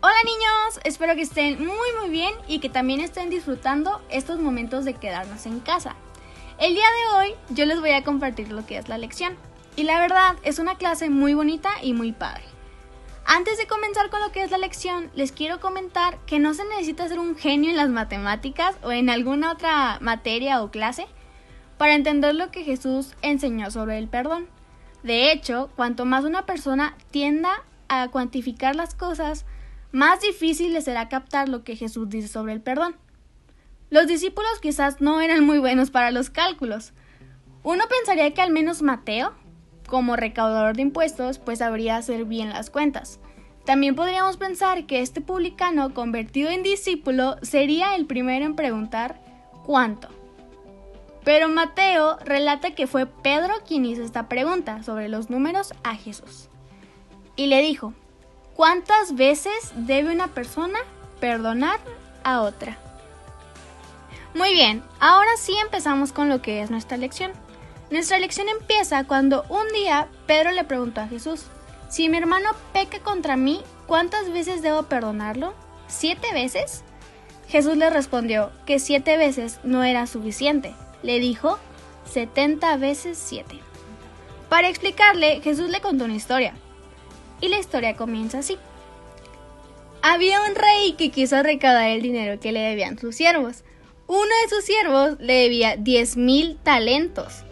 Hola niños, espero que estén muy bien y que también estén disfrutando estos momentos de quedarnos en casa. El día de hoy yo les voy a compartir lo que es la lección y la verdad es una clase muy bonita y muy padre. Antes de comenzar con lo que es la lección, les quiero comentar que no se necesita ser un genio en las matemáticas o en alguna otra materia o clase para entender lo que Jesús enseñó sobre el perdón. De hecho, cuanto más una persona tienda a cuantificar las cosas, más difícil le será captar lo que Jesús dice sobre el perdón. Los discípulos quizás no eran muy buenos para los cálculos. Uno pensaría que al menos Mateo, como recaudador de impuestos, pues sabría hacer bien las cuentas. También podríamos pensar que este publicano convertido en discípulo sería el primero en preguntar ¿cuánto? Pero Mateo relata que fue Pedro quien hizo esta pregunta sobre los números a Jesús. Y le dijo, ¿cuántas veces debe una persona perdonar a otra? Muy bien, ahora sí empezamos con lo que es nuestra lección. Nuestra lección empieza cuando un día Pedro le preguntó a Jesús, si mi hermano peca contra mí, ¿cuántas veces debo perdonarlo? ¿7 veces? Jesús le respondió que 7 veces no era suficiente. Le dijo 70 veces 7. Para explicarle, Jesús le contó una historia. Y la historia comienza así. Había un rey que quiso recaudar el dinero que le debían sus siervos. Uno de sus siervos le debía 10,000 talentos.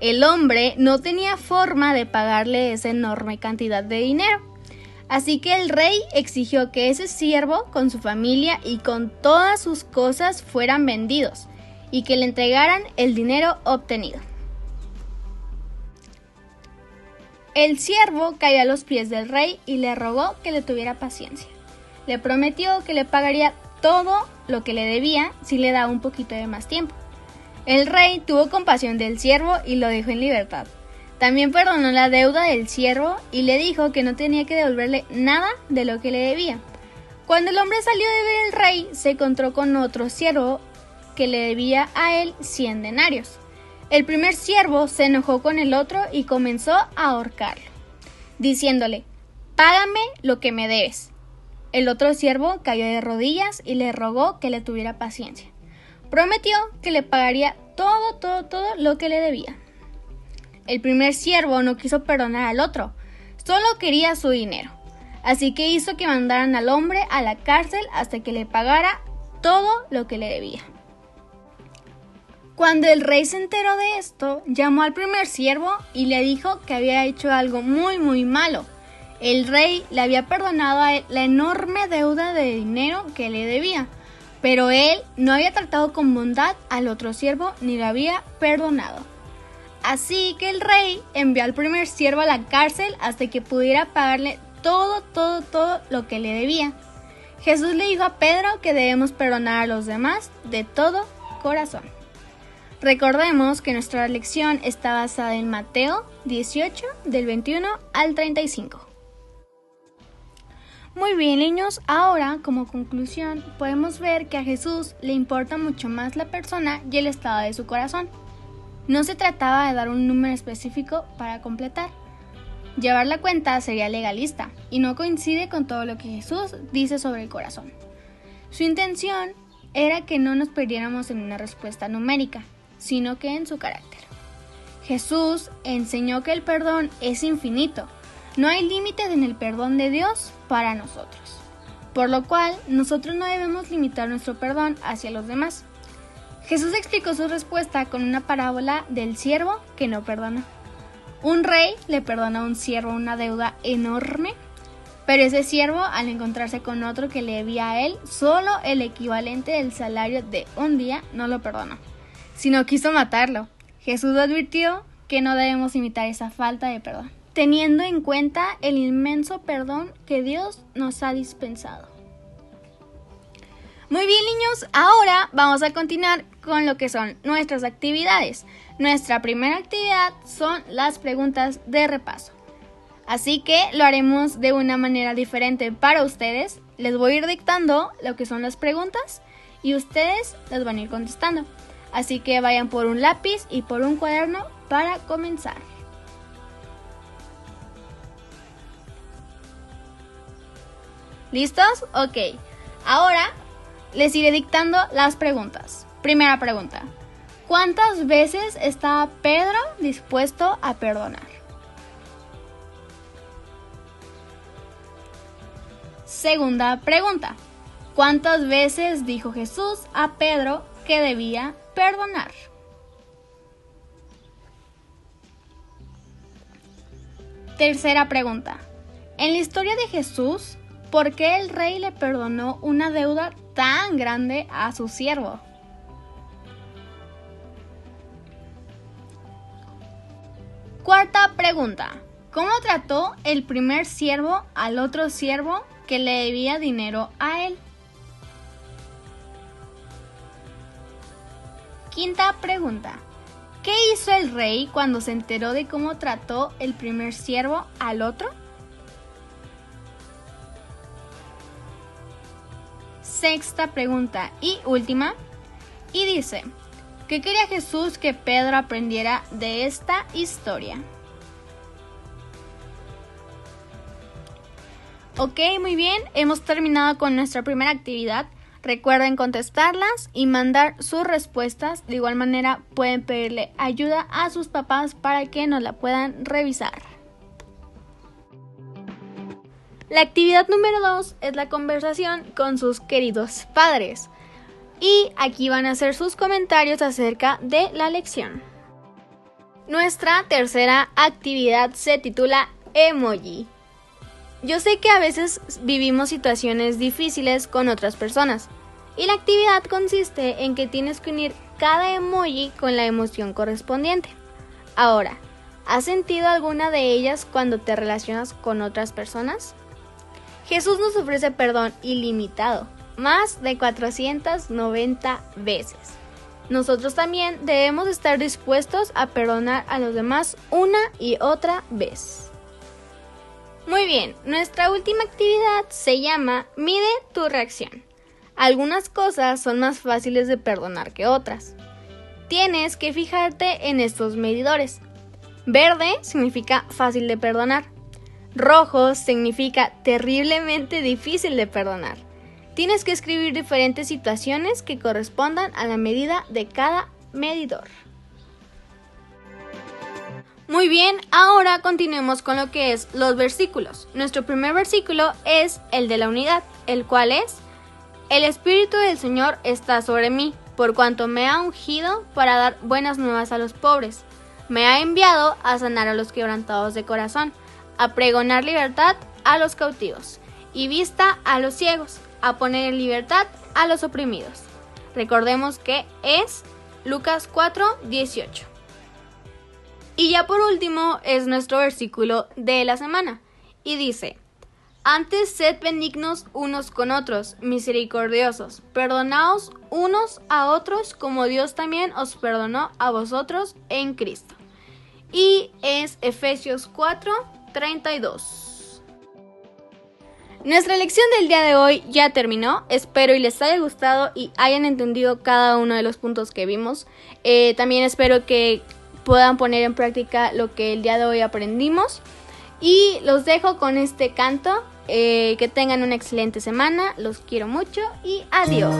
El hombre no tenía forma de pagarle esa enorme cantidad de dinero. Así que el rey exigió que ese siervo, con su familia y con todas sus cosas, fueran vendidos y que le entregaran el dinero obtenido. El siervo cayó a los pies del rey y le rogó que le tuviera paciencia. Le prometió que le pagaría todo lo que le debía si le daba un poquito de más tiempo. El rey tuvo compasión del siervo y lo dejó en libertad. También perdonó la deuda del siervo y le dijo que no tenía que devolverle nada de lo que le debía. Cuando el hombre salió de ver al rey, se encontró con otro siervo que le debía a él 100 denarios. El primer siervo se enojó con el otro y comenzó a ahorcarlo, diciéndole, «Págame lo que me debes». El otro siervo cayó de rodillas y le rogó que le tuviera paciencia. Prometió que le pagaría todo lo que le debía. El primer siervo no quiso perdonar al otro, solo quería su dinero. Así que hizo que mandaran al hombre a la cárcel hasta que le pagara todo lo que le debía. Cuando el rey se enteró de esto, llamó al primer siervo y le dijo que había hecho algo muy malo. El rey le había perdonado a él la enorme deuda de dinero que le debía, pero él no había tratado con bondad al otro siervo ni lo había perdonado. Así que el rey envió al primer siervo a la cárcel hasta que pudiera pagarle todo lo que le debía. Jesús le dijo a Pedro que debemos perdonar a los demás de todo corazón. Recordemos que nuestra lección está basada en Mateo 18, del 21 al 35. Muy bien, niños, ahora como conclusión podemos ver que a Jesús le importa mucho más la persona y el estado de su corazón. No se trataba de dar un número específico para completar. Llevar la cuenta sería legalista y no coincide con todo lo que Jesús dice sobre el corazón. Su intención era que no nos perdiéramos en una respuesta numérica, sino que en su carácter. Jesús enseñó que el perdón es infinito. No hay límites en el perdón de Dios para nosotros, por lo cual nosotros no debemos limitar nuestro perdón hacia los demás. Jesús explicó su respuesta con una parábola del siervo que no perdonó. Un rey le perdona a un siervo una deuda enorme, pero ese siervo, al encontrarse con otro que le debía a él solo el equivalente del salario de un día, no lo perdonó, sino quiso matarlo. Jesús advirtió que no debemos imitar esa falta de perdón, teniendo en cuenta el inmenso perdón que Dios nos ha dispensado. Muy bien, niños, ahora vamos a continuar con lo que son nuestras actividades. Nuestra primera actividad son las preguntas de repaso. Así que lo haremos de una manera diferente para ustedes. Les voy a ir dictando lo que son las preguntas y ustedes las van a ir contestando. Así que vayan por un lápiz y por un cuaderno para comenzar. ¿Listos? Ok. Ahora les iré dictando las preguntas. Primera pregunta. ¿Cuántas veces estaba Pedro dispuesto a perdonar? Segunda pregunta. ¿Cuántas veces dijo Jesús a Pedro que debía perdonar? Tercera pregunta. En la historia de Jesús, ¿por qué el rey le perdonó una deuda tan grande a su siervo? Cuarta pregunta. ¿Cómo trató el primer siervo al otro siervo que le debía dinero a él? Quinta pregunta. ¿Qué hizo el rey cuando se enteró de cómo trató el primer siervo al otro? Sexta pregunta y última. Y dice, ¿qué quería Jesús que Pedro aprendiera de esta historia? Ok, muy bien, hemos terminado con nuestra primera actividad. Recuerden contestarlas y mandar sus respuestas. De igual manera pueden pedirle ayuda a sus papás para que nos la puedan revisar. La actividad número 2 es la conversación con sus queridos padres. Y aquí van a hacer sus comentarios acerca de la lección. Nuestra tercera actividad se titula Emoji. Yo sé que a veces vivimos situaciones difíciles con otras personas y la actividad consiste en que tienes que unir cada emoji con la emoción correspondiente. Ahora, ¿has sentido alguna de ellas cuando te relacionas con otras personas? Jesús nos ofrece perdón ilimitado, más de 490 veces. Nosotros también debemos estar dispuestos a perdonar a los demás una y otra vez. Muy bien, nuestra última actividad se llama Mide tu reacción. Algunas cosas son más fáciles de perdonar que otras. Tienes que fijarte en estos medidores. Verde significa fácil de perdonar. Rojo significa terriblemente difícil de perdonar. Tienes que escribir diferentes situaciones que correspondan a la medida de cada medidor. Muy bien, ahora continuemos con lo que es los versículos. Nuestro primer versículo es el de la unidad, el cual es: El Espíritu del Señor está sobre mí, por cuanto me ha ungido para dar buenas nuevas a los pobres. Me ha enviado a sanar a los quebrantados de corazón, a pregonar libertad a los cautivos y vista a los ciegos, a poner en libertad a los oprimidos. Recordemos que es Lucas 4:18. Y ya por último es nuestro versículo de la semana, y dice: Antes sed benignos unos con otros, misericordiosos, perdonaos unos a otros como Dios también os perdonó a vosotros en Cristo. Y es Efesios 4:32. Nuestra lección del día de hoy ya terminó. Espero y les haya gustado y hayan entendido cada uno de los puntos que vimos. También espero que puedan poner en práctica lo que el día de hoy aprendimos. Y los dejo con este canto. Que tengan una excelente semana. Los quiero mucho y adiós.